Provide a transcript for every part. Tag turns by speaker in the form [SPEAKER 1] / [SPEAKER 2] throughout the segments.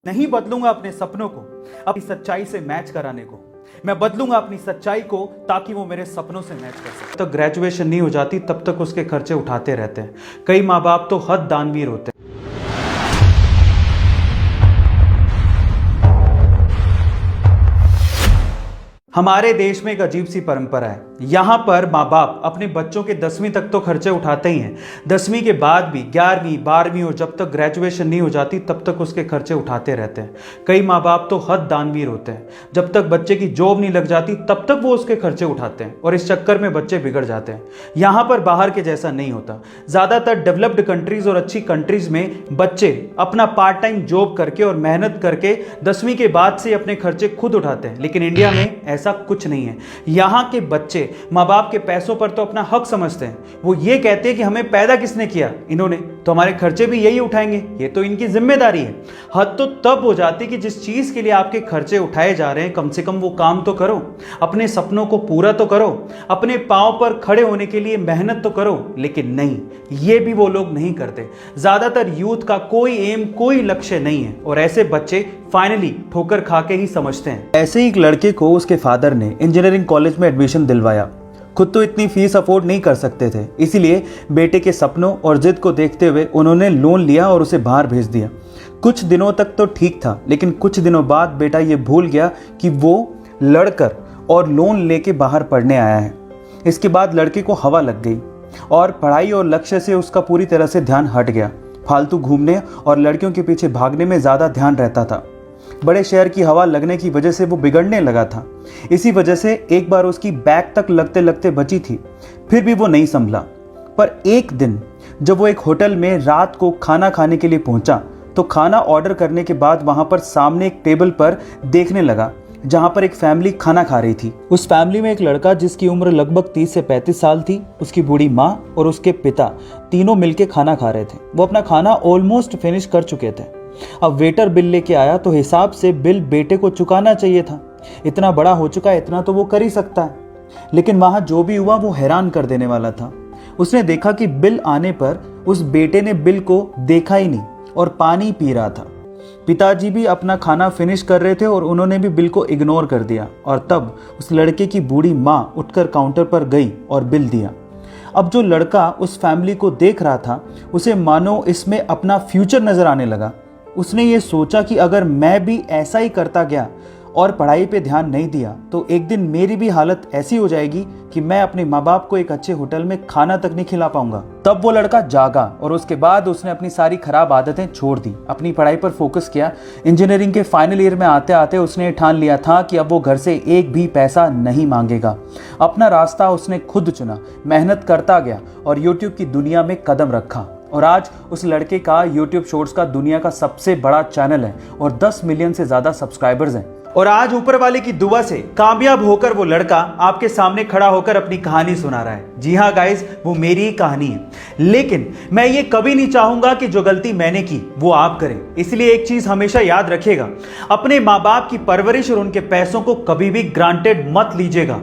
[SPEAKER 1] नहीं बदलूंगा अपने सपनों को अपनी सच्चाई से मैच कराने को। मैं बदलूंगा अपनी सच्चाई को ताकि वो मेरे सपनों से मैच कर सके। तब ग्रेजुएशन नहीं हो जाती तब तक उसके खर्चे उठाते रहते हैं। कई माँ बाप तो हद दानवीर होते हैं। हमारे देश में एक अजीब सी परंपरा है। यहाँ पर माँ बाप अपने बच्चों के 10वीं तक तो खर्चे उठाते ही हैं। 10वीं के बाद भी 11वीं 12वीं और जब तक ग्रेजुएशन नहीं हो जाती तब तक उसके खर्चे उठाते रहते हैं। कई माँ बाप तो हद दानवीर होते हैं। जब तक बच्चे की जॉब नहीं लग जाती तब तक वो उसके खर्चे उठाते हैं और इस चक्कर में बच्चे बिगड़ जाते हैं। यहाँ पर बाहर के जैसा नहीं होता। ज़्यादातर डेवलप्ड कंट्रीज और अच्छी कंट्रीज में बच्चे अपना पार्ट टाइम जॉब करके और मेहनत करके 10वीं के बाद से अपने खर्चे खुद उठाते हैं। लेकिन इंडिया में ऐसा कुछ नहीं है। यहाँ के बच्चे माँ बाप के पैसों पर तो अपना हक समझते हैं। वो ये कहते हैं कि हमें पैदा किसने किया, इन्होंने, तो हमारे खर्चे भी यही उठाएंगे, ये तो इनकी जिम्मेदारी है। हद तो तब हो जाती कि जिस चीज के लिए आपके खर्चे उठाए जा रहे हैं कम से कम वो काम तो करो, अपने सपनों को पूरा तो करो, अपने पांव पर खड़े होने के लिए मेहनत तो करो। लेकिन नहीं, ये भी वो लोग नहीं करते। ज्यादातर यूथ का कोई एम, कोई लक्ष्य नहीं है और ऐसे बच्चे फाइनली ठोकर खा के ही समझते हैं। ऐसे ही एक लड़के को उसके फादर ने इंजीनियरिंग कॉलेज में एडमिशन दिलवाया। खुद तो इतनी फीस अफोर्ड नहीं कर सकते थे, इसीलिए बेटे के सपनों और जिद को देखते हुए उन्होंने लोन लिया और उसे बाहर भेज दिया। कुछ दिनों तक तो ठीक था, लेकिन कुछ दिनों बाद बेटा ये भूल गया कि वो लड़कर और लोन लेके बाहर पढ़ने आया है। इसके बाद लड़के को हवा लग गई और पढ़ाई और लक्ष्य से उसका पूरी तरह से ध्यान हट गया। फालतू घूमने और लड़कियों के पीछे भागने में ज़्यादा ध्यान रहता था। बड़े शहर की हवा लगने की वजह से वो बिगड़ने लगा था। इसी वजह से एक बार उसकी बैग तक लगते लगते बची थी, फिर भी वो नहीं संभला। पर एक दिन जब वो एक होटल में रात को खाना खाने के लिए पहुंचा तो खाना ऑर्डर करने के बाद वहां पर सामने एक टेबल पर देखने लगा जहां पर एक फैमिली खाना खा रही थी। उस फैमिली में एक लड़का जिसकी उम्र लगभग 30 से 35 साल थी, उसकी बूढ़ी माँ और उसके पिता तीनों मिलकर खाना खा रहे थे। वो अपना खाना ऑलमोस्ट फिनिश कर चुके थे। अब वेटर बिल लेके आया तो हिसाब से बिल बेटे को चुकाना चाहिए था। इतना बड़ा हो चुका है, इतना तो वो कर ही सकता है। लेकिन वहां जो भी हुआ वो हैरान कर देने वाला था। उसने देखा कि बिल आने पर उस बेटे ने बिल को देखा ही नहीं और पानी पी रहा था। पिताजी भी अपना खाना फिनिश कर रहे थे और उन्होंने भी बिल को इग्नोर कर दिया। और तब उस लड़के की बूढ़ी माँ उठकर काउंटर पर गई और बिल दिया। अब जो लड़का उस फैमिली को देख रहा था उसे मानो इसमें अपना फ्यूचर नजर आने लगा। उसने ये सोचा कि अगर मैं भी ऐसा ही करता गया और पढ़ाई पे ध्यान नहीं दिया तो एक दिन मेरी भी हालत ऐसी हो जाएगी कि मैं अपने माँ बाप को एक अच्छे होटल में खाना तक नहीं खिला पाऊंगा। तब वो लड़का जागा और उसके बाद उसने अपनी सारी खराब आदतें छोड़ दी, अपनी पढ़ाई पर फोकस किया। इंजीनियरिंग के फाइनल ईयर में आते आते उसने ठान लिया था कि अब वो घर से एक भी पैसा नहीं मांगेगा। अपना रास्ता उसने खुद चुना, मेहनत करता गया और यूट्यूब की दुनिया में कदम रखा। और आज उस लड़के का यूट्यूब शॉर्ट्स का दुनिया का सबसे बड़ा चैनल है और 10 मिलियन से ज्यादा सब्सक्राइबर्स हैं। और आज ऊपर वाले की दुआ से कामयाब होकर वो लड़का आपके सामने खड़ा होकर अपनी कहानी सुना रहा है। जी हाँ गाइस, वो मेरी ही कहानी है। लेकिन मैं ये कभी नहीं चाहूंगा कि जो गलती मैंने की वो आप करें। इसलिए एक चीज हमेशा याद रखिएगा, अपने माँ बाप की परवरिश और उनके पैसों को कभी भी ग्रांटेड मत लीजिएगा।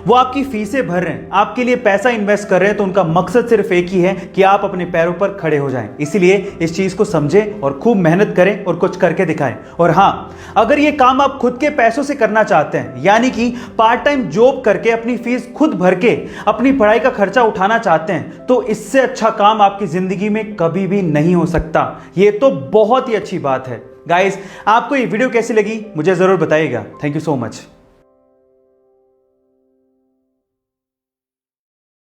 [SPEAKER 1] वो आपकी फीसें भर रहे हैं, आपके लिए पैसा इन्वेस्ट कर रहे हैं, तो उनका मकसद सिर्फ एक ही है कि आप अपने पैरों पर खड़े हो जाएं। इसलिए इस चीज को समझें और खूब मेहनत करें और कुछ करके दिखाएं। और हाँ, अगर ये काम आप खुद के पैसों से करना चाहते हैं, यानी कि पार्ट टाइम जॉब करके अपनी फीस खुद भर के अपनी पढ़ाई का खर्चा उठाना चाहते हैं, तो इससे अच्छा काम आपकी जिंदगी में कभी भी नहीं हो सकता। ये तो बहुत ही अच्छी बात है। गाइस, आपको ये वीडियो कैसी लगी मुझे जरूर बताइएगा। Thank you so much.